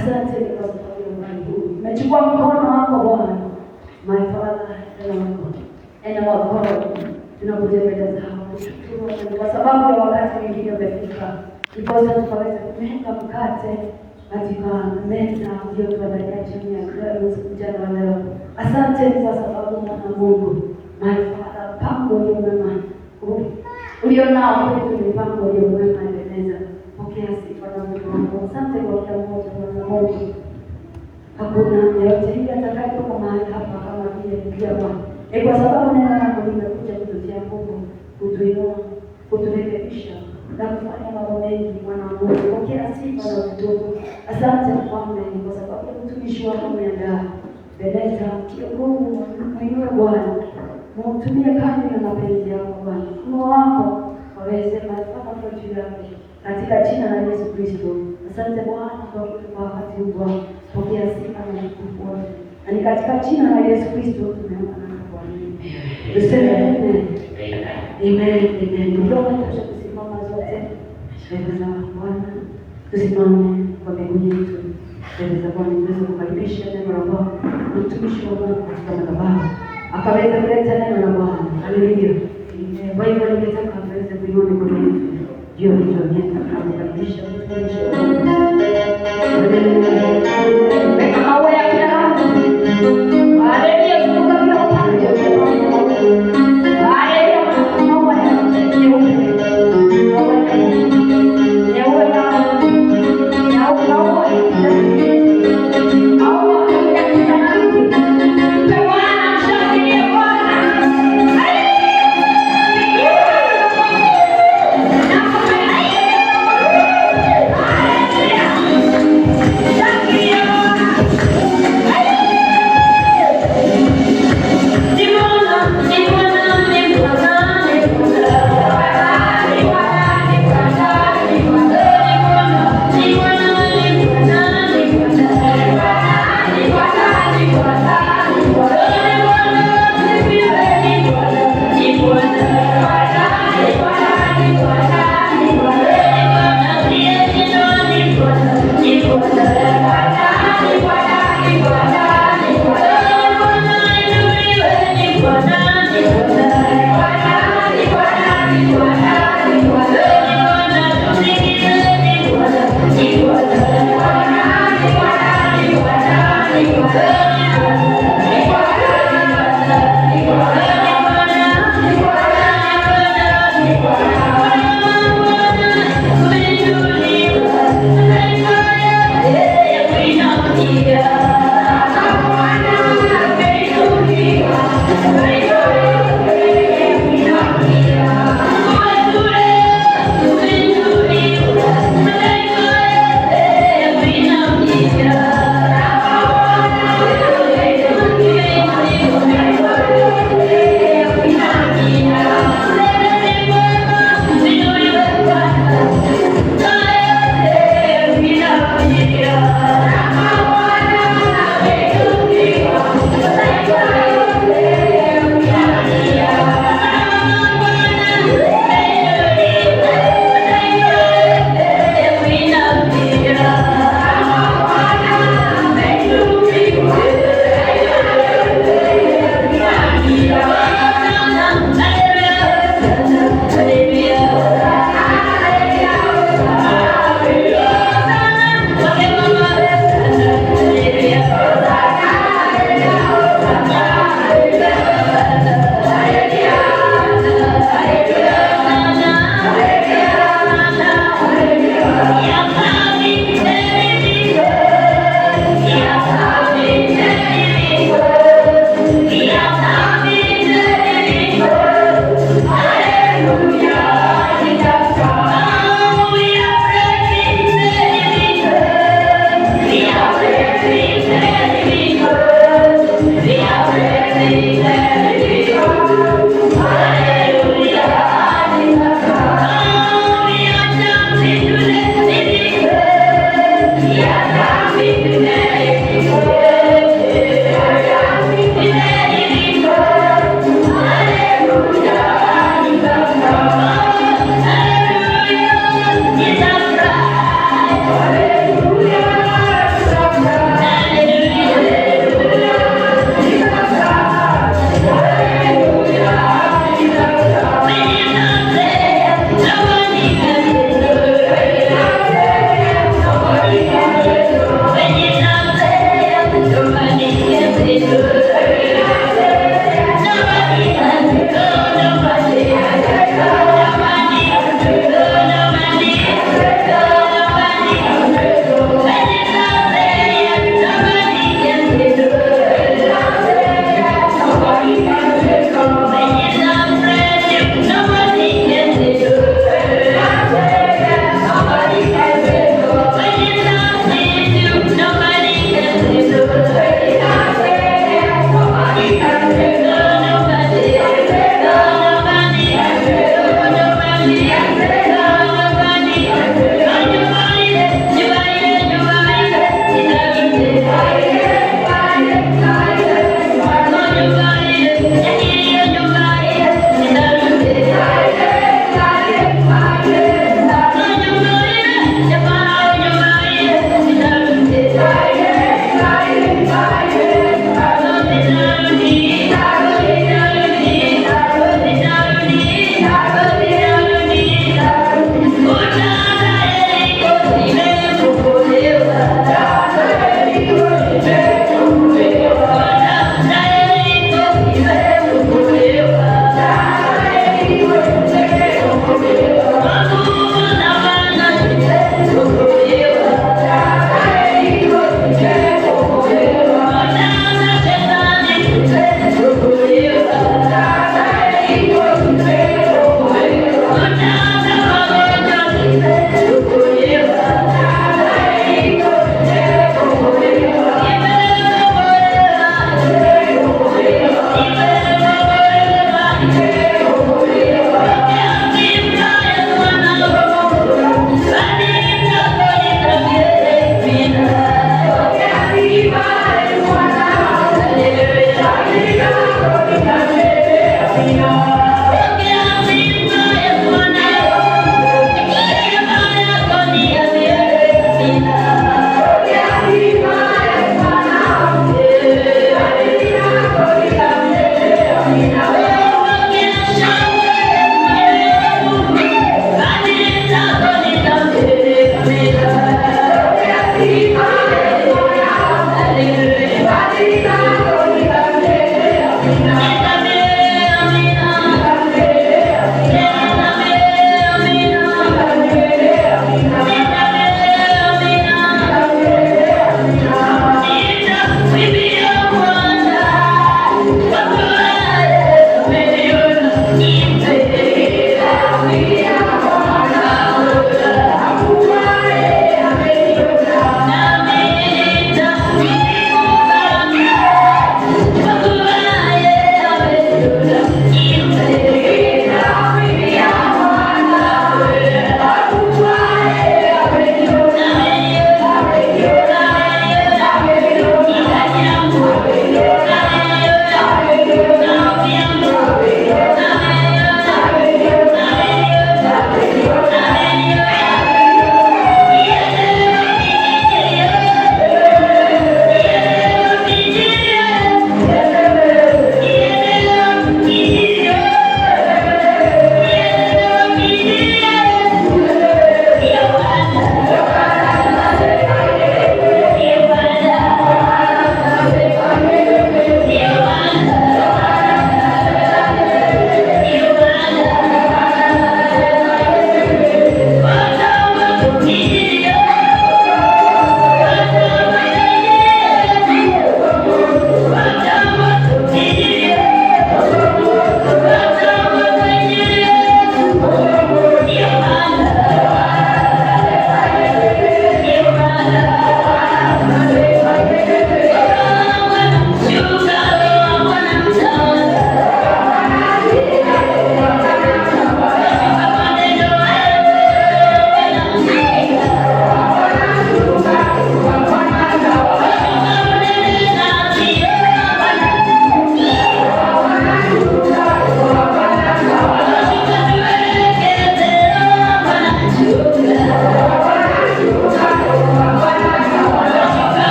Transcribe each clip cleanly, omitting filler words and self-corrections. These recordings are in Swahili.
Asante kwa sababu ya Bwana huu. Umechukua mkono wako Bwana. My Father and our God. Tunakuja mbele zako. Tushukuru kwa sababu ya wakati mwingine umefika. Ndiposa tukaweza kumeka mkate katika meza iliyotuandalia chini ya mchana wa leo. Asante kwa sababu Mwana Mungu. My Father, mpango ulio mwema. Ulionao kwetu ni mpango ulio mwema Ebeneza. Pokea sifa na Mungu. Asante kwa kila mmoja Mwana Mungu. Hakuna yeyote ile atakayetoka mahali hapa kama vile ndio Bwana. Kwa sababu neno lako limekuja kututia nguvu, kutuinua, kuturekebisha na kufanya mambo mengi Mwana Mungu. Pokea sifa na utukufu. Asante Mfalme kwa sababu ya mtumishi wako umeandaa. Beleza kia Mungu mwinue Bwana. Mtumie kadri ya mapenzi yako Bwana. Mkono wako waweze kupata kwa juu yake. Katika jina la Yesu Kristo. Asante Bwana kwa wakati huu. Pokea sifa na utukufu wote. Na ni katika jina la Yesu Kristo tumeomba na kuamini. Tuseme amen. Amen. Amen. Ndio tusimama zote. Mbele za Bwana. Tusimame kwa miguu yetu. Mbele za Bwana tuweze kukaribisha neno la Bwana. Mtumishi wa Bwana katika madhabahu. Akaweza kuleta neno la Bwana. Haleluya. Kwa hivyo ningetaka tuweze kuinua mikono yetu. Ndio hicho ndio tunakaribisha mtumishi wa Bwana. Weka mawe ya kila mtu. Haleluya, kutoka bila upande. Haleluya, mawe ya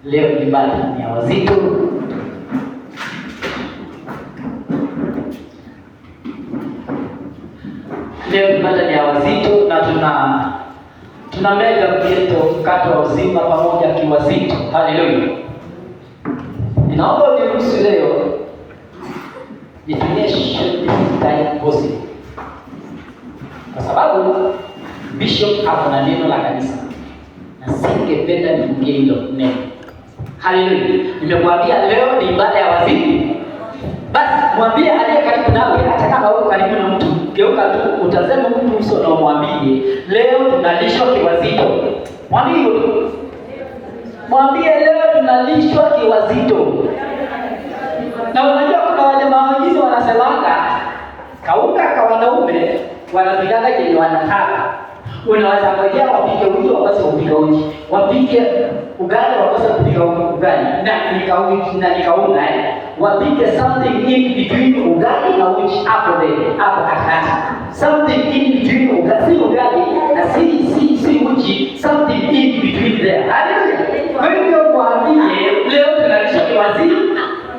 Leo ni ibada ya wazito. Leo ni ibada ya wazito na tuna mega mkate wa uzima pamoja kiwazito. Haleluya. Ninaomba uniruhusu leo nitumie time possible, kwa sababu Bishop hapo na neno la kanisa na singependa nifungie hilo neno. Haleluya. Nimekuambia leo ni ibada ya wazito. Basi mwambie aliye karibu nawe, hata kama uko karibu na mtu, geuka tu utazame mtu uso na umwambie leo tunalishwa kiwazito. Mwambie leo tunalishwa kiwazito. Na unajua kuna wajamaa wengine wanasemanga kauka kwa wanaume wanapigana kile wanataka. Unaweza ngojea wapike uji wakose kupika uji, wapike ugali wakose kupika ugali na nikaunga wapike something in between ugali na uji hapo katikati, something in between ugali na si uji, something in between there. Haleluya. Kwa hivyo mwambie leo tunalisha kiwazito.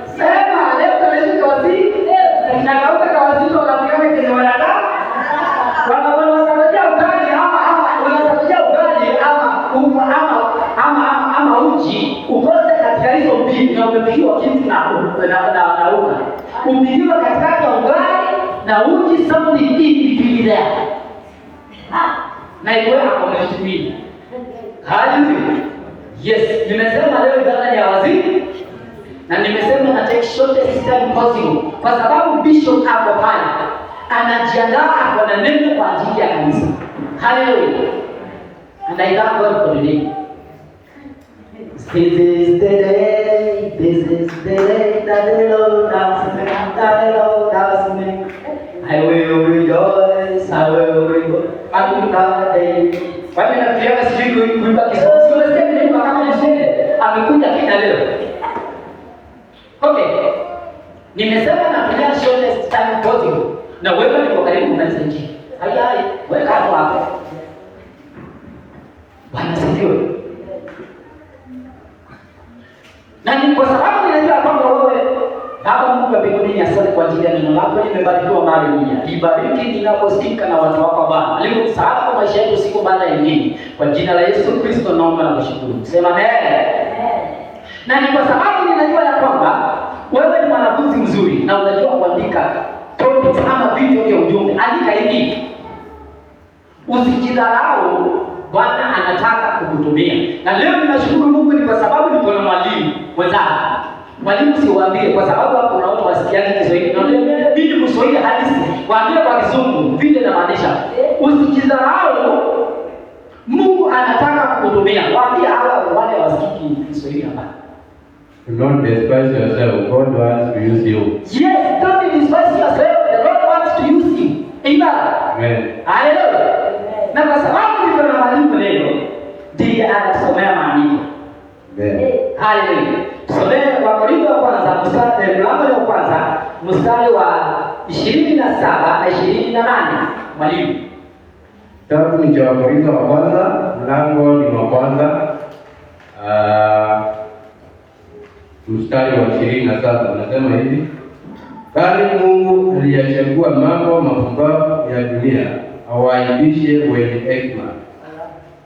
Sema leo tunalisha kiwazito. Na kauka kwa wazito wanapigana kile wanataka. Wanasababisha ugali ama uji na umepigiwa kitu na unga. Umepigiwa katikati ya ugali na uji, something in between there. Na iwe akometimia. Hallelujah. Yes, nimesema leo ibada ya waziri. Na nimesema na take shortest time possible. Kwa sababu bishop hapo pale anajiandaa kwa na neno kwa ajili ya kanisa. Hallelujah. And I thank God for the day. This is the day that the Lord has made. I will rejoice, I will rejoice. Watu nafikiria sijui kuimba Kiswahili. Sio sema ni kama niseme amekuja tena leo. Okay. Nimesema natumia shortest time possible. Na wewe niko karibu kumaliza nchi. Hai, wewe hapo hapo. Bwana sifiwe. Na ni kwa sababu ninajua kwamba wewe Baba Mungu wa mbinguni, asante kwa ajili ya neno lako. Nimebarikiwa mara nyingi. Ibariki ninaposikika na watu wako Bwana. Leo msaada kwa maisha yetu siku baada ya nyingine. Kwa jina la Yesu Kristo naomba na kushukuru. Sema amen. Na ni kwa sababu ninajua ya kwamba wewe ni mwanafunzi mzuri na unajua kuandika topics ama video vya ujumbe. Andika hivi. Usijidharau, Bwana anataka kukutumia. Na leo ninashukuru Mungu ni kwa sababu niko na mwalimu mwenzangu. Mwalimu siwaambie kwa sababu hapo kuna watu wasikiaje Kiswahili. Na mimi Kiswahili halisi, waambie kwa Kizungu vile namaanisha. Usijidharau, Mungu anataka kukutumia. Waambie hawa wale wasikiki Kiswahili hapa. Do not despise yourself. God wants to use you. Yes, don't despise yourself. The Lord wants to use you. Amen. Hallelujah. Na kwa sababu niko na mwalimu leo, ndiye anasomea maandiko. Amen. Hallelujah. Tusomee Wakorintho wa kwanza mlango wa kwanza mstari wa 27 na 28. Mwalimu. Kitabu ni cha Wakorintho wa kwanza, mlango ni wa kwanza. Mstari wa 27 unasema hivi: bali Mungu aliyachagua mambo mapumbavu ya dunia awaaibishe wenye hekima.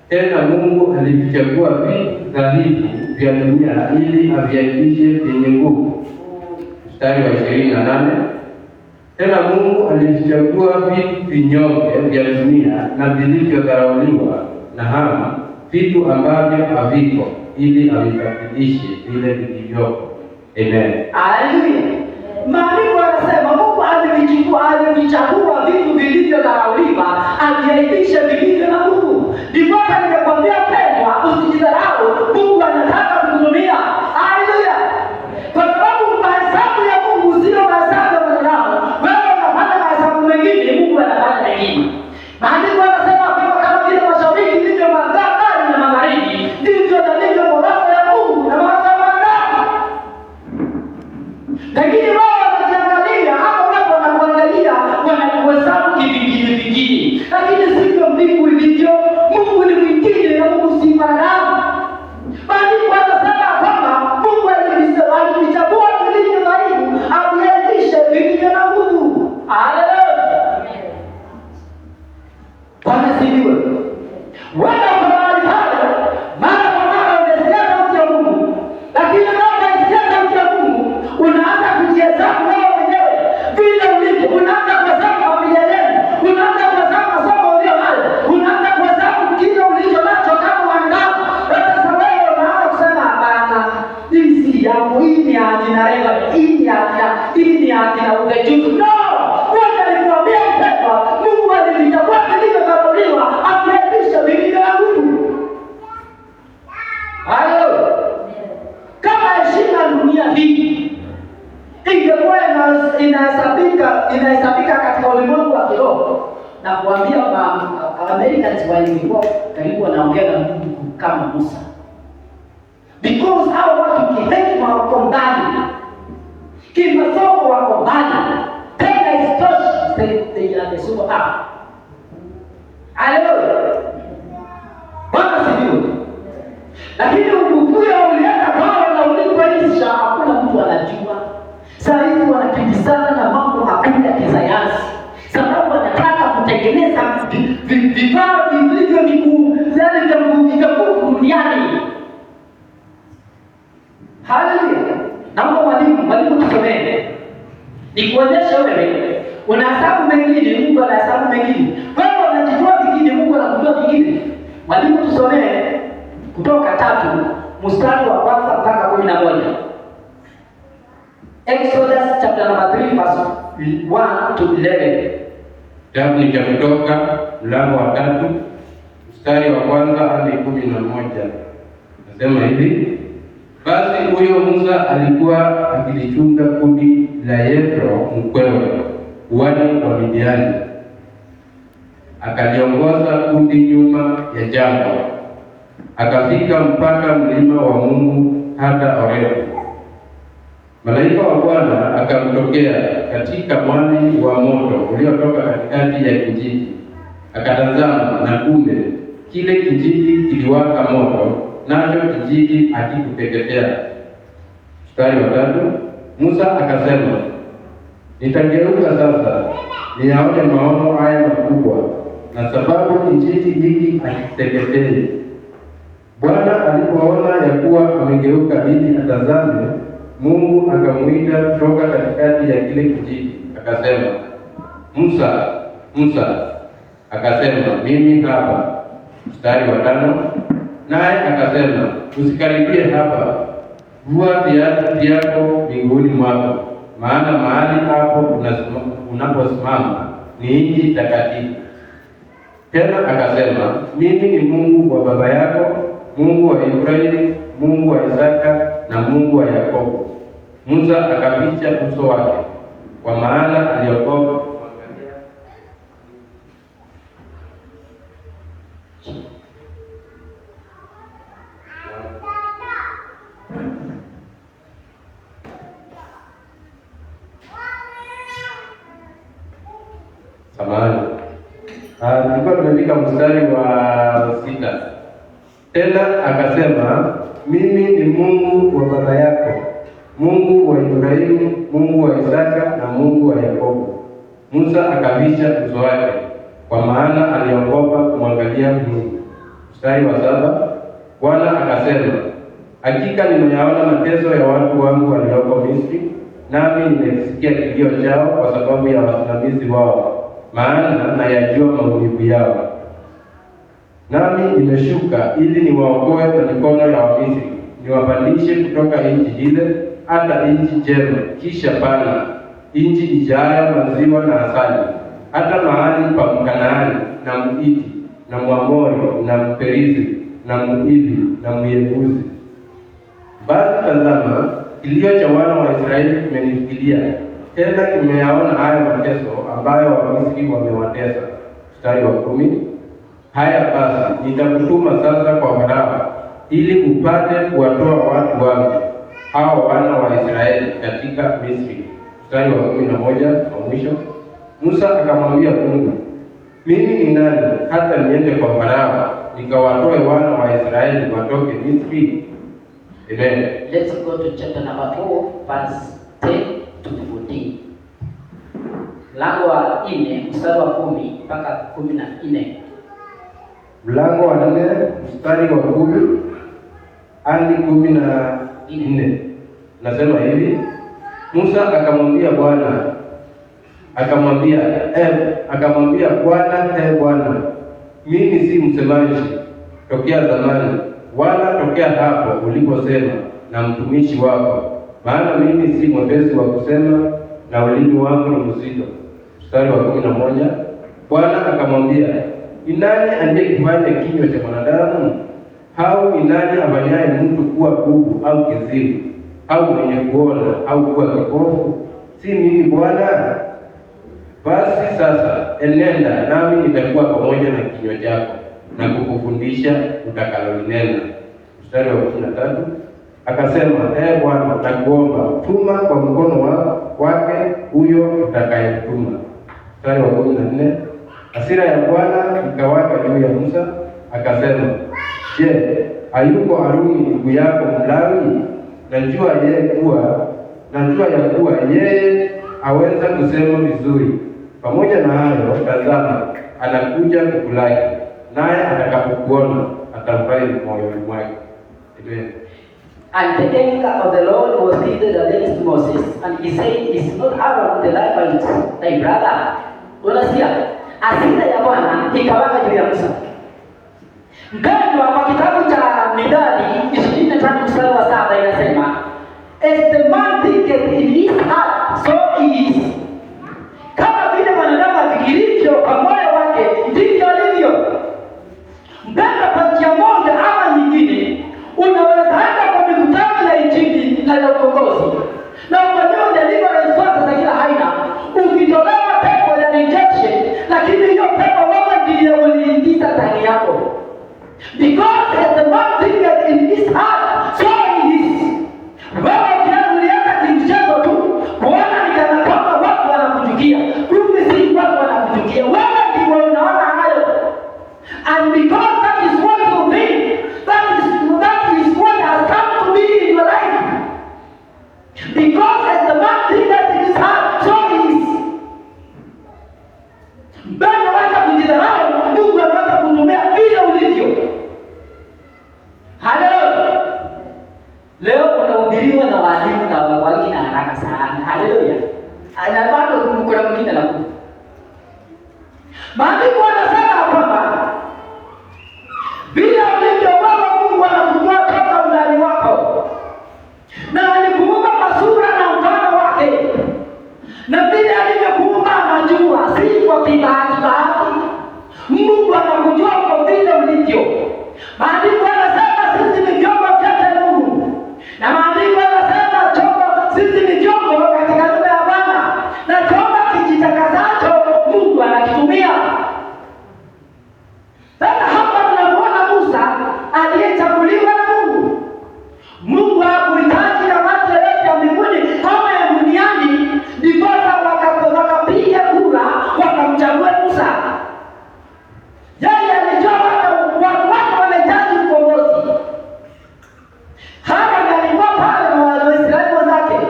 Tena Mungu alivichagua vitu dhaifu vya dunia ili aviaibishe vyenye nguvu. Mstari wa 28: tena Mungu alivichagua vitu vinyonge vya dunia na vilivyodharauliwa na hamu, vitu ambavyo haviko, ili avibadilishe vile vilivyoko. Amen. Hallelujah. Maandiko yanasema Mungu alivichagua vitu vilivyodharauliwa, aviaibishe vilivyo na nguvu. Ndipo nikakwambia pendwa, usijidharau, Mungu anataka kukutumia. Hallelujah. Kwa sababu mahesabu ya Mungu sio mahesabu ya wanadamu. Wewe unafanya mahesabu mengine, Mungu anafanya mengine. Maandiko yanasema kama vile mashariki ndivyo magharibi na magharibi, ndivyo ndivyo mawazo ya Mungu na mawazo ya wanadamu. Lakini wao wanajiangalia hapo hapo, wanakuangalia, wanakuhesabu kivingine. Lakini sivyo mbingu ilivyo. Mungu ni mwingine na Mungu si mwanadamu. Maandiko yanasema kwamba Mungu alivichagua vilivyo dhaifu, aviaibishe vilivyo na nguvu. Haleluya. Bwana sifiwe. Wewe kwa mahali pale, mara kwa mara unasikia sauti ya Mungu. Lakini unaposikia sauti ya Mungu, unaanza kujihesabu wewe mwenyewe vile ulivyo. Unaanza kuhesabu familia yenu, unaanza kuhesabu masomo ulionayo, unaanza kuhesabu kile ulicho nacho kama wanadamu. Sasa wewe unaanza kusema hapana, hii si yangu, hii ni akina Eva, hii ni akina udejuzi. No! Wewe alikuambia mpendwa, Mungu alivichagua vilivyodharauliwa, aviaibishe vilivyo na nguvu. Haleluya. Kama heshima dunia hii ingekuwa inahesabika katika ulimwengu wa kiroho, na kuambia Americans walikuwa karibu wanaongea na Mungu kama Musa. Because hao watu kihekima wako mbali, kimasomo wako mbali, tena isitoshe they are the super power. Haleluya. Bwana sifiwe. Lakini ukufuya ulienda kwao na ulipoisha, hakuna mtu anajua. Saa hizi wanakimbizana na mambo makubwa ya kisayansi, sababu wanataka kutengeneza vifaa vilivyo vikuu vya nguvu duniani. Haleluya. Naomba mwalimu tusomee. Nikuonyeshe wewe unahesabu mengine, Mungu anahesabu mengine. Wewe unajijua vingine, Mungu anakujua vingine. Mwalimu tusomee Kutoka 3 mstari wa kwanza mpaka 11. Exodus chapter number 3 verse 1 to 11. Kitabu ni cha Kutoka mlango wa 3 mstari wa kwanza hadi 11. Nasema hivi: basi huyo Musa alikuwa akilichunga kundi la Yethro mkwewe, kuhani wa Midiani. Akaliongoza kundi nyuma ya jangwa, akafika mpaka mlima wa Mungu hata Horebu. Malaika wa Bwana akamtokea katika mwali wa moto uliotoka katikati ya kijiji. Akatazama, na kumbe kile kijiji kiliwaka moto, nacho kijiji hakikuteketea. Mstari wa 3, Musa akasema, nitageuka sasa niyaone maono haya makubwa, na sababu kijiji hiki hakikuteketei. Bwana alipoona ya kuwa amegeuka ili atazame, Mungu akamuita kutoka katikati ya kile kijiji, akasema, Musa, Musa. Akasema, mimi hapa. Mstari wa 5, naye akasema, usikaribie hapa, vua viatu vyako miguuni mwako, maana mahali hapo unaposimama ni nchi takatifu. Tena akasema, mimi ni Mungu wa baba yako, Mungu wa Ibrahimu, Mungu wa Isaka na Mungu wa Yakobo. Musa akaficha uso wake, kwa maana aliogopa kuangalia. Samahani. Tulikuwa tumefika mstari wa 6. Tena akasema, mimi ni Mungu wa baba yako, Mungu wa Ibrahimu, Mungu wa Isaka na Mungu wa Yakobo. Musa akaficha uso wake, kwa maana aliogopa kumwangalia Mungu. Mstari wa 7, Bwana akasema, hakika nimeyaona mateso ya watu wangu walioko Misri, nami nimesikia kilio chao kwa sababu ya wasimamizi wao, maana nayajua maumivu yao. Nami nimeshuka ili niwaokoe kwa mikono ya Wamisri, niwapandishe kutoka nchi ile hata nchi njema, kisha pana nchi ijayo maziwa na asali, hata mahali pa Mkanaani na Mhiti na Mwamori na Mperizi na Mhivi na Myebusi. Basi tazama, kilio cha wana wa Israeli kimenifikiria, tena kimeyaona haya mateso ambayo Wamisri wamewatesa. Mstari wa 10, haya basi nitakutuma sasa kwa Farao, ili upate kuwatoa watu wangu hao wana wa Israeli katika Misri. Mstari wa 11 wa mwisho, Musa akamwambia Mungu, mimi ni nani hata niende kwa Farao nikawatoe wana wa Israeli watoke Misri? Amen. Let's go to chapter number 4 verse 10 to 14. Mlango wa 4 mstari wa 10 mpaka 14. Mlango wa 4 mstari wa 10 hadi 14. Nasema hivi: Musa akamwambia Bwana, akamwambia Bwana, mimi si msemaji tokea zamani, wala tokea hapo uliposema na mtumishi wako, maana mimi si mwepesi wa kusema na ulimi wangu ni mzito. Mstari wa 11, Bwana akamwambia, ni nani aliyekifanya kinywa cha mwanadamu? Au ni nani afanyaye mtu kuwa bubu au kiziwi au mwenye kuona au kuwa kipofu? Si mimi Bwana? Basi sasa enenda, nami nitakuwa pamoja na kinywa chako na kukufundisha utakalolinena. Mstari wa 13, akasema, Bwana, nakuomba tuma kwa mkono wake huyo utakayemtuma. Mstari wa 14, hasira ya Bwana ikawaka juu ya Musa, akasema, je, hayuko Haruni ndugu yako Mlawi? Najua ya kuwa yeye aweza kusema vizuri. Pamoja na hayo, tazama, anakuja kukulaki, naye atakapokuona atafurahi moyoni mwake. And the anger of the Lord was kindled against Moses, and he said, is not Aaron the Levite thy brother? Unasikia? Hasira ya Bwana ikawaka juu ya Musa. Mpendwa, kwa kitabu cha Mithali 25 mstari wa 7 inasema, as the man thinketh in his heart, so he is. Kama vile mwanadamu afikirivyo kwa moyo wake, ndivyo alivyo. Mpendwa, kwa njia moja ama nyingine, unaweza enda kwa mikutano ya injili na ya ukombozi, na ukajua deliverance zote za kila aina, ukitolewa pepo ya rejection, lakini hiyo pepo wewe ndiye uliingiza ndani yako. Because as the man thinketh in his heart, so he is. Wewe uliweka kimchezo tu, kuona ni kana kwamba watu wanakuchukia, kumbe si watu wanakuchukia, wewe ndiye unaona hayo. And because that is what you think, that is what has come to be in your life. Because as the man thinketh in his heart, so he is. Bado wacha kujidharau, Mungu anaweza kutumia vile ulivyo. Haleluya. Leo unahubiriwa na walimu na wawaki na haraka sana. Haleluya. Ana bado kuna mwingine la Mungu. Maandiko yanasema kwamba vile ulivyo wewe, Mungu anakujua toka ndani wako. Na alikuumba kwa sura na mfano wake. Na vile alivyokuumba anajua, si kwa kibahati. Mungu anakujua kwa vile ulivyo. Maandiko yanasema sisi ni vyombo vya Mungu. Na maandiko yanasema sisi ni vyombo katika nyumba ya Bwana. Na chombo kijitakasacho Mungu anakitumia. Sasa hapa tunamuona Musa aliyechaguliwa na Mungu. Mungu hakuhitaji kamati yoyote ya mbinguni kama ya duniani, ndipo wakapiga kura wakamchagua Musa. Yeye alijua watu wake wanahitaji ukombozi. Hapa alikuwa pale na Waisraeli wenzake.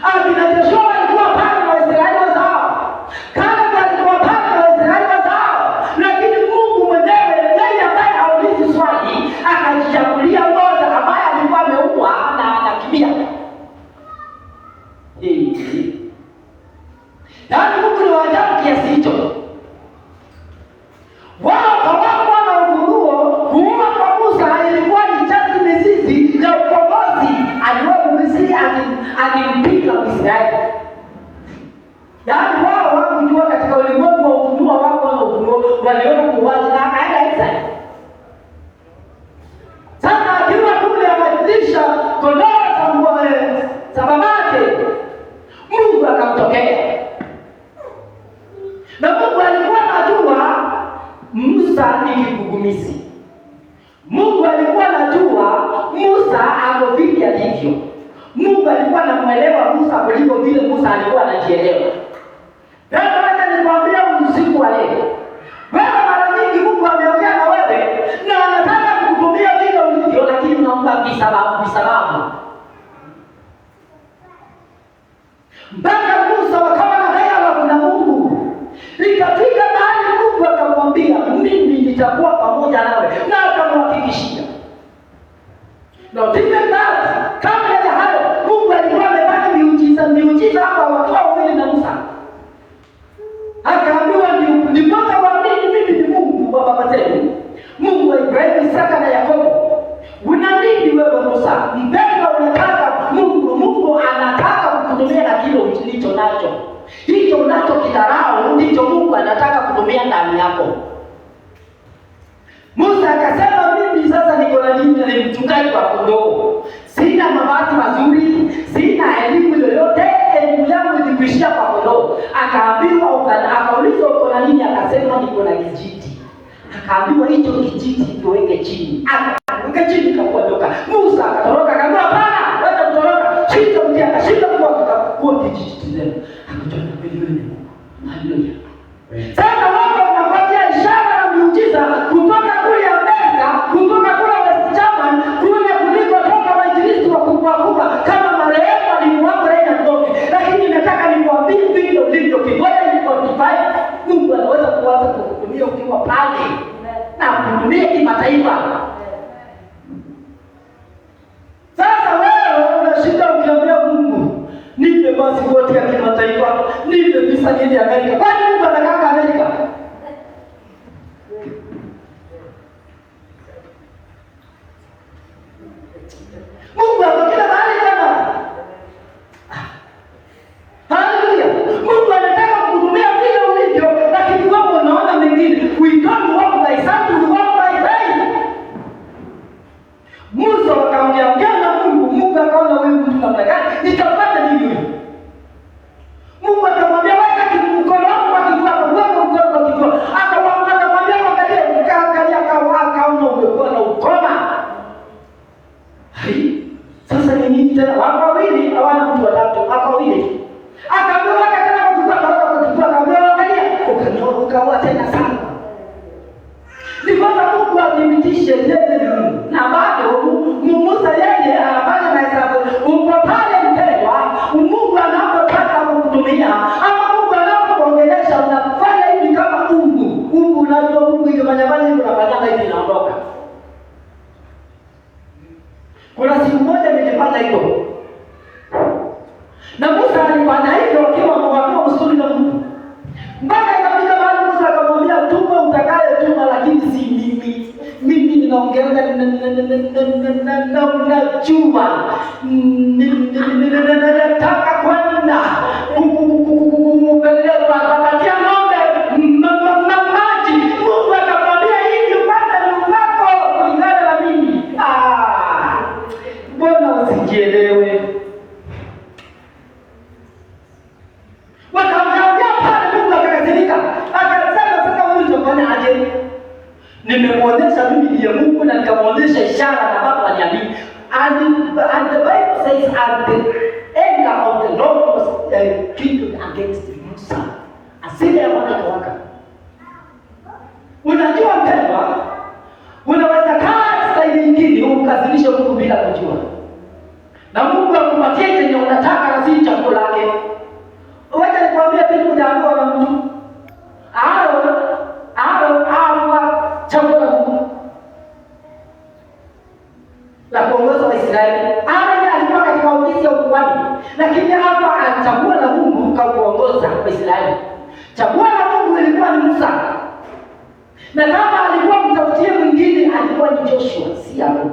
Akina Joshua alikuwa pale na Waisraeli wenzao. Caleb alikuwa pale na Waisraeli wenzao. Lakini Mungu mwenyewe, yeye ambaye haulizi swali, akajichagulia mmoja ambaye alikuwa ameua na anakimbia. Yaani Mungu ni wa ajabu kiasi hicho. Wao hawakuwa na ufunuo. Kuuma kwa Musa ilikuwa ni chati mizizi ya ukombozi. Aliwa Misri akimpiga Israeli. Yaani wao hawakujua katika ulimwengu wa ufunuo wako na ufunuo, waliona kuwaji na akaenda Israeli. Sasa akiwa kule amatilisha kondoo za babake, Mungu akamtokea. Na Mungu alikuwa anajua Musa ni kigugumizi. Mungu alikuwa anajua Musa ako vipi alivyo. Mungu alikuwa anamuelewa Musa kuliko vile Musa alikuwa anajielewa. Ndio maana nikwambia usiku wa leo, wewe mara nyingi Mungu ameongea na wewe na anataka kukutumia vile ulivyo, lakini unaomba visababu. Mpaka Musa wakawa na haya na Mungu. Ikafika mahali Mungu akamwambia, mimi nitakuwa pamoja nawe, na akamhakikishia. Na ndipo kabla ya hayo Mungu alikuwa amefanya miujiza hapa watu wawili na Musa. Akaambiwa ndipo waamini mimi ni Mungu wa baba zenu, Mungu wa Ibrahimu, Isaka na Yakobo. Una nini wewe Musa? Mpendwa, unataka Mungu anataka kukutumia na kile ulicho nacho. Hicho unacho kidharau ndicho Mungu anataka kutumia ndani yako. Musa akasema, mimi sasa niko na nini? Ni mchungaji wa kondoo. Sina mavazi mazuri, sina elimu yoyote, elimu yangu ilikuishia kwa kondoo. Akaulizwa uko na nini? Akasema niko na kijiti. Akaambiwa hicho kijiti kiweke chini. Akaweka chini kakuondoka. Musa akatoroka, akamwambia hapana, wacha kutoroka. Shika mtia, akashika kwa kijiti tena. Akatoka mbele. Haleluya. Sasa wao wanapatia ishara na miujiza kutoka kule Amerika, kutoka kule West German, kule kuliko toka wainjilisti wakubwa kama marehemu alimuapo Reina Mdomi. Lakini nataka nikwambie vile ulivyo kigoja ni 45, Mungu anaweza kuanza kukutumia ukiwa pale na kukutumia kimataifa. nipe visa niende Amerika. Kwani Mungu anakaa Amerika? Mungu ako kila mahali bwana. Haleluya. Mungu anataka kuhudumia vile ulivyo, lakini wewe unaona mengine. We don't walk by sight, we walk by faith. Musa akaongea na Mungu, Mungu akaona wewe mtu namna gani? Nitapata nini wewe? Mungu akamwambia weka mkono wako kwa kifua, weka mkono kwa kifua. Akamwambia angalia, akaangalia akaona umekuwa na ukoma. Hai. Sasa ni nini tena? Wako wawili, hawana mtu watatu, wako wawili. Akaambiwa weka tena kwa kifua, akaambiwa angalia, ukawa tena sana. Ndipo Mungu athibitishe yeye ni Mungu. Na bado Musa yeye anafanya mahesabu. Uko pale mpendwa, Mungu anapotaka kukutumia ama Mungu anapokuongelesha unafanya hivi kama Mungu unajua Mungu ikifanya hivi unafanya hivi inaondoka. Kuna siku moja nilifanya hivyo. Na Musa alifanya hivyo akiwa msuri na Mungu. Mpaka ikafika mahali Musa akamwambia tuma utakayetuma, lakini si mimi. Mimi ninaongea na najua. Ninataka kwenda kupeleka kupatia ng'ombe maji. Mungu akamwambia hivi kwanza ni wako kulingana na mimi. Mbona usijielewe? Nimemwonyesha mimi ndiye Mungu na nikamwonyesha ishara na baba waliamini. And the Bible says at the anger of the Lord was kindled against Musa. Asili ya waka. Unajua mpendwa, unaweza kaa staili nyingine ukasilisha Mungu bila kujua. Na Mungu akupatie chenye unataka na si chakula lake. Wacha nikwambie kitu kujaambiwa na mtu. Chakula Mungu la kuongoza Waisraeli. Alikuwa katika ofisi ya ukuhani, lakini hapa anachagua na Mungu kuongoza Waisraeli. Chagua la Mungu ilikuwa ni Musa. Na kama alikuwa mtafutie mwingine alikuwa ni Joshua, si Aaron.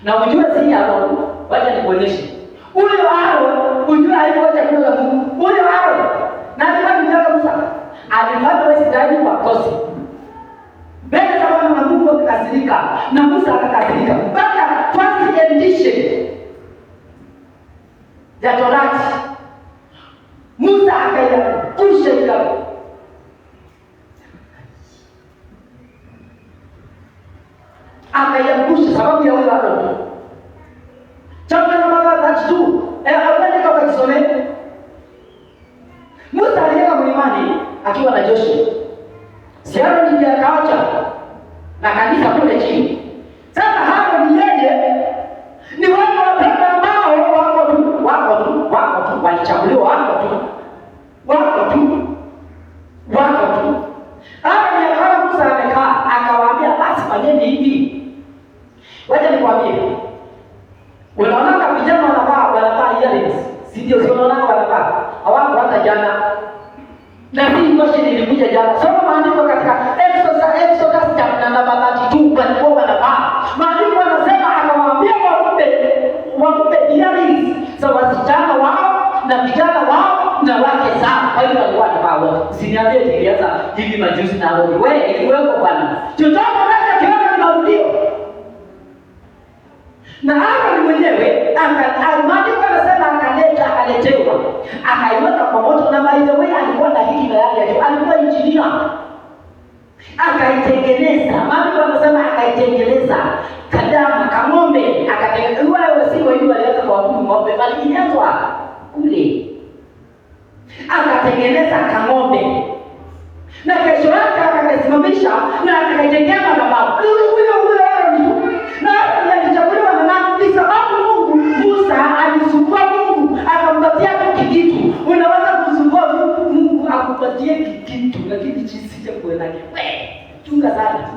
Na ujue si Aaron, wacha nikuonyeshe. Huyo Aaron, ujue alikuwa chakula la Mungu. Huyo Aaron, na alikuwa ni Musa. Alifanya Waisraeli wakose. Mbele za Bwana Mungu akakasirika na Musa akakasirika. Mpaka first edition ya Torati Musa akayangusha ikabu. Akayangusha sababu ya huyo Aaron. Chapter number 32. Hapo kama kisome. Musa alienda mlimani akiwa na Joshua. Siaro ni akaacha na kanisa kule chini. Sasa hapo ni yeye ni watu wapenda ambao wako tu walichaguliwa wako tu. Hapo ni akawa Musa amekaa akawaambia basi fanyeni hivi. Wacha nikwambie. Unaona vijana wanavaa earrings. Sio unaona wanavaa. Hawako hata jana. Na hii question ilikuja jana. Soma maandiko katika Exodus chapter number 32 walikuwa wanavaa. Maandiko yanasema akawaambia wakupe earrings za wasichana wao na vijana wao na wake zao. Kwa hiyo walikuwa wanavaa wote. Usiniambie nilianza hivi majuzi na wote. Wewe ilikuweko bwana. Chochote kiona maudio. Na Aaron mwenyewe maandiko yanasema akaletewa. Akaiweka kwa moto na by the way alikuwa na hiki na yale. Alikuwa injinia. Akaitengeneza. Maandiko yanasema akaitengeneza kadama kang'ombe, akatengeneza wale si wengi walianza kuabudu ng'ombe bali inaitwa kule. Akatengeneza kang'ombe. Na kesho yake akasimamisha na akaitengea madhabahu. Huyo na alichaguliwa na nani? Sababu Mungu Musa alisumbua Mungu akampatia kitu. Unaweza kusumbua Mungu akupatie kitu lakini chisije kuenda wewe. Chunga sana.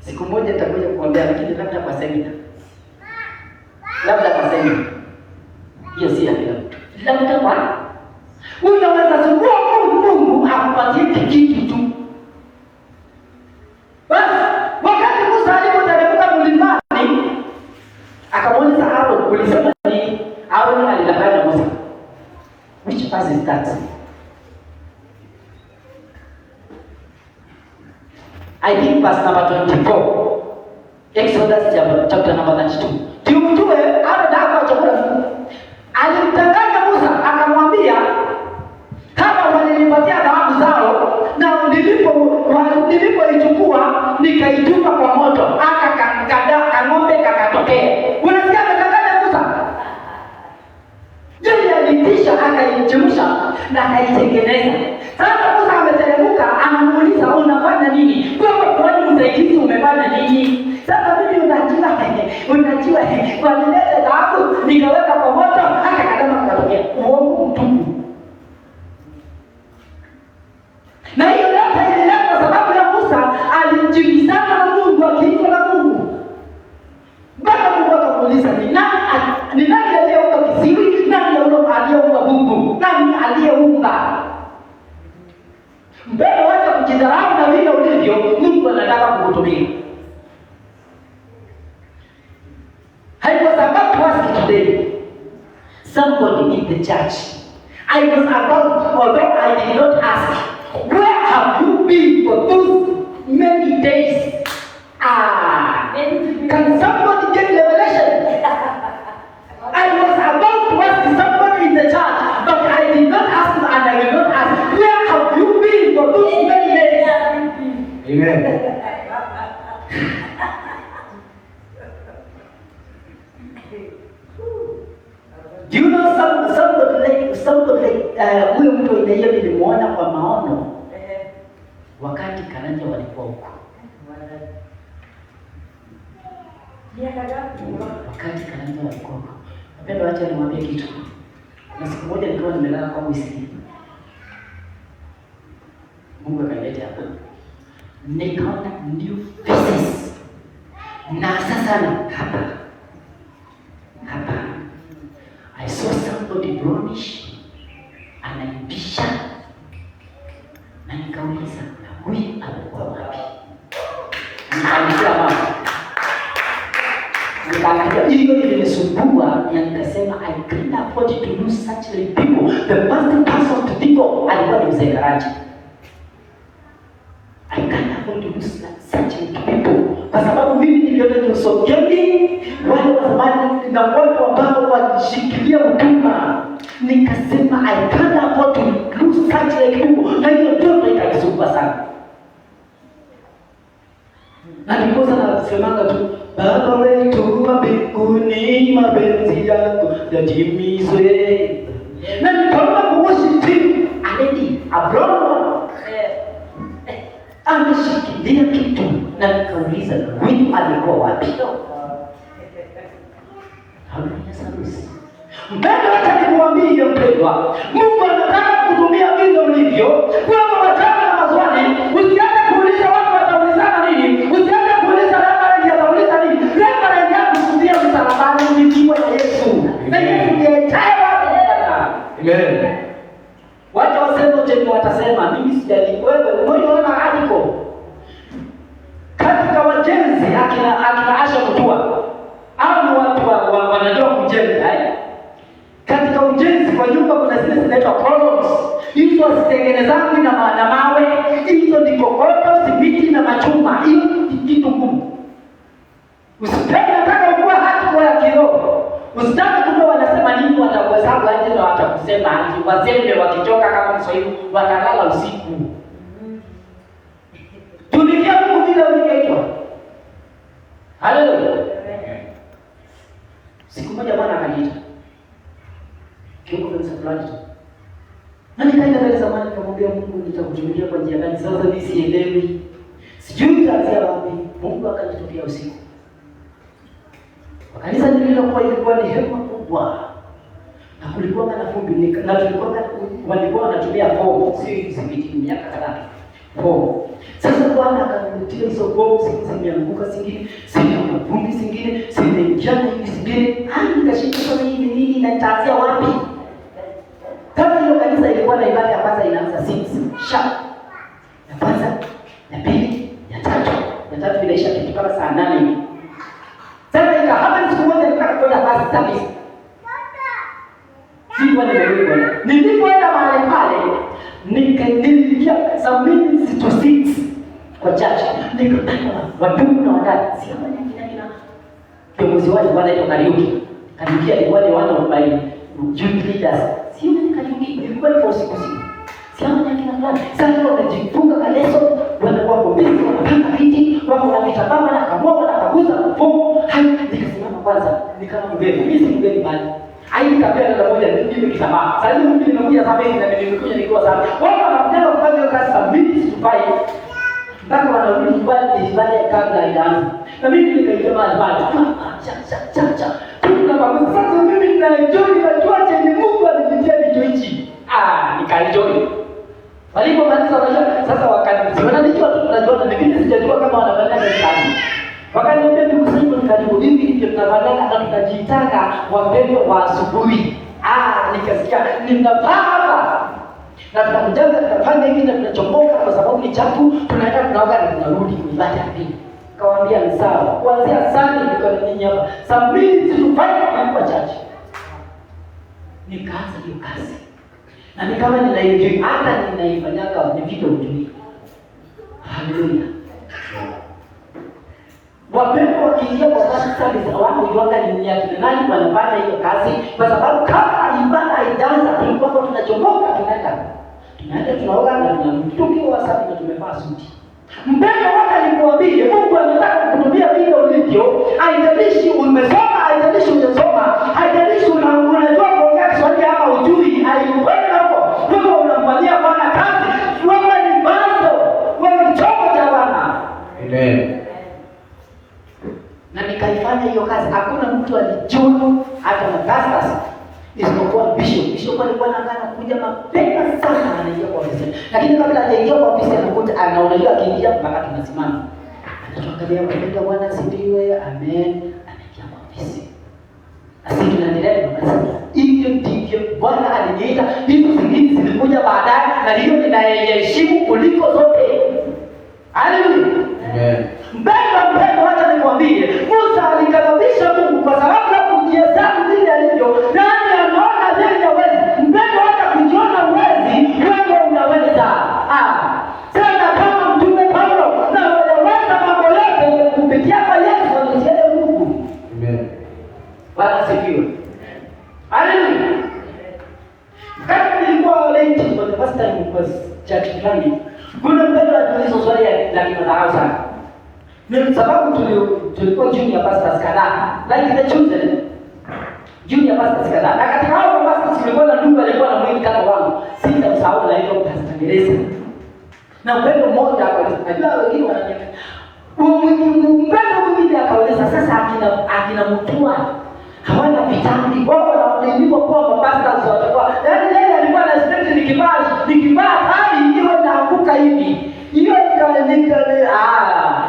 Siku moja nitakuja kuambia lakini labda kwa semina. Hiyo si ya kila mtu. labda kwa unaweza sukua Mungu akupatie kitu tu. Basi wakati Musa alipoteremka mlimani akamuuliza Aaron, ulisema nini? Aaron alidanganya Musa. Which verse is that? I think verse number 24. Exodus chapter number 32. Tumtue Aaron hapo chakula. Alimtanganya Musa akamwambia, kama walinipatia dhahabu zao na nilipoichukua nikaitupa kwa moto ng'ombe kakatokea. Unasikia ametanganya Musa? Yeye alitisha akaichemsha na akaitengeneza. Sasa Musa ameteremka anamuuliza unafanya nini? Kwani msaidizi umefanya nini? Sasa mimi unajua walileta dhahabu nikaweka kwa moto akakadama kakatokea. Uongo mtupu. Na hiyo yote ilileta kwa sababu ya Musa alijibizana na Mungu, akiitwa na Mungu. Mpaka Mungu akamuuliza ni nani aliyeumba kiziwi? Nani aliyeumba Mungu? Nani aliyeumba? Mbele wacha kujidharau na vile ulivyo, Mungu anataka kukutumia. I was about to ask today, somebody in the church, although I did not ask, where have you been for those many days? Can somebody get revelation? I was about to ask somebody in the church, but I did not ask and I will not ask, where have you been for those many days? Amen. Do you know somebody huyo mtu ile nilimuona kwa maono wakati Karanja walikuwa huko. Wakati Karanja walikuwa huko. Napenda acha niwaambie kitu. Na siku moja nilikuwa nimelala kwa wisi. Mungu akanileta hapa. Nikaona new faces. Na sasa hapa. I saw somebody brownish anaibisha na nikauliza huyu alikuwa wapi? Nikamwambia mama. Nikaangalia hiyo ilinisumbua na nikasema I can't afford to lose such people. The first person to think of alikuwa ni Mzee Karanja. I can't afford to lose such people. Kwa sababu mimi niliona nyusogeni wale wazamani na wale ambao walishikilia huduma. Nikasema I can't afford to lose such people. Na hiyo ndio ikanisumbua sana. Na nilikosa nasemanga tu, Baba wetu wa mbinguni, mapenzi yako yatimizwe. Na nikaona kuworship team already Abraham ameshikilia kitu na nikauliza huyu alikuwa wapi? Haleluya sana. Mpendo hata nikwambie mpendwa, Mungu anataka kutumia vile ulivyo. Kwa wataka na maswali, usianze kuuliza watu wataulizana nini? Usianze kuuliza reverend atauliza nini? Reverend yako kusia msalabani ulipigwa na Yesu. Na Yesu ndiye tayari. Amen. Watu wasema tena watasema mimi sijali wewe unaona andiko. Katika wajenzi akina Asha Mutua au watu wanajua kujenga katika ujenzi kwa nyumba kuna zile zinaitwa columns. Hizo zitengenezwa na mawe, hizo ni kokoto, simiti na machuma. Hiyo ni kitu ngumu. Usipende nataka kuwa haki kwa kiroho. Usitaki kumbe wanasema nini watakuhesabu aje na watakusema aje. Wazembe wakitoka kama Mswahili watalala usiku. Tulikia Mungu bila uliyeitwa. Haleluya. Siku moja Bwana akaniita. Kiko kwa sababu tu. Na nikaenda mbele za Bwana nikamwambia Mungu nitakutumikia kwa njia gani? Sasa mimi sielewi. Sijui nitaanzia wapi. Mungu akanitokea usiku. Kanisa lililokuwa ilikuwa ni hema kubwa. Na kulikuwa na vumbi na tulikuwa walikuwa wanatumia fomu, si simiti miaka kadhaa. Fomu. Sasa Bwana akaniletea hizo fomu zimeanguka zingine, zina vumbi zingine, zimejaa hivi zingine. Nikashika sana hivi nini na nitaanzia wapi? kuona ibada ya kwanza inaanza 6 sharp. Ya kwanza, ya pili, ya tatu inaisha kitu kama saa 8. Sasa ikahama siku moja nikakwenda first service. Siku nilipoenda mahali pale, niliingia saa 5 to 6 kwa church. Nikapata wadumu na wadada. Siama nyingine kiongozi wao wanaitwa Kariuki. Kariuki alikuwa ni one of my youth leaders. Sio ni Kariuki, ilikuwa ni siku. Siama nyingine fulani. Sasa wanajifunga kaleso, wanakuwa kombezi, wanapanga viti, wako na vitambaa na kamua na kaguza mfumo. Nikasimama kwanza, nikawa mgeni. Mimi si mgeni bali. Nikapenda na moja ndio kitambaa. Sasa mimi nimekuja sasa hivi na nimekuja nikiwa sana. Wao wanapenda kufanya kazi saa 2 tupai. Mpaka wanarudi nyumbani ibada kabla ianze. Na mimi nikaingia mahali pale. Cha. Tunapamoja sasa mimi ninaenjoy najua chenye Mungu alinitia vitu hichi. Nikaenjoy. Walipomaliza wanajua sasa wakaniona nikiwa tu tunajua na mimi sijajua kama wanafanya kazi. Wakaniambia tukusanyiko ni karibu hivi ndio tunafanya na tunajitaka wapendwa wa asubuhi. Nikasikia ninapanga. Na tunamjanga tunafanya hivi na tunachomoka kwa sababu ni chafu, tunaenda tunaoga na tunarudi kuibada hivi. Kawaambia ni sawa. Kuanzia Sunday niko ninyi hapa. Saa 2 tufanye kwa church. Nikaanza hiyo kazi. Na nikawa ninaenjoy hata ninaifanyaga ni video mjui. Haleluya. Wapendwa wakiingia kwa service wao yuanga ni nani wanafanya hiyo kazi kwa sababu kama ibada haijaanza tulikuwa tunachomoka tunaenda tunaoga na tukiwa wasafi na tumevaa suti. Mpendwa wote nikwambie Mungu anataka kukutumia vile ulivyo, haijalishi umesoma, haijalishi hujasoma, haijalishi unajua kuongea Kiswahili ama hujui, haipende hapo. Mungu unamfanyia Bwana kazi, wewe ni bando, wewe ni chombo cha Bwana. Amen. Na nikaifanya hiyo kazi. Hakuna mtu alijua hata masters isipokuwa bishop alikuwa anaanza kuja mapema sana anaingia kwa ofisi. Lakini kabla hajaingia kwa ofisi anakuta anaonelea akiingia mpaka tunasimama. Anatuangalia mpendwa Bwana asifiwe. Amen. Anaingia kwa ofisi. Sisi tunaendelea tunasema hivyo ndivyo Bwana aliniita. Hizo zingine zilikuja baadaye na hiyo ninayeheshimu kuliko zote. Haleluya. Amen. Mpendwa wacha nikwambie, Musa alikadhabisha Mungu kwa sababu ya kujihesabu vile alivyo. Nani anaona vile hawezi? Mpendwa wacha kujiona uwezi, wewe unaweza. Sana kama mtume Paulo na unaweza mambo yote kupitia kwa Yesu aliye Mungu. Amen. Bwana sifiwe. Haleluya. Kama nilikuwa late for the first time was church planning. Kuna mpendwa aliuliza swali la kinadharau sana. Ni sababu tulikuwa junior pastors kadhaa, like the chosen junior pastors kadhaa. Na katika hao pastors kulikuwa na ndugu alikuwa na mwili kama wangu. Sitamsahau na hiyo pastor Gereza. Na mpendo mmoja akajua wengine wananiambia. Mpendo mwingine akauliza sasa akina mtua hawana vitambi. Wao wanaoimba kwa mapastors watakuwa. Yaani yeye alikuwa na strength nikivaa hadi hiyo naanguka hivi. Hiyo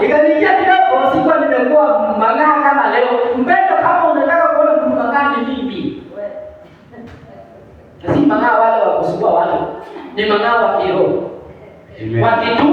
ikanikia kidogo sikuwa nimekuwa mang'aa kama leo. Mpendo kama unataka kuona mtu mang'aa ni mimi. Si mang'aa wale wa kusugua watu. Ni mang'aa wa kiroho. Wakitu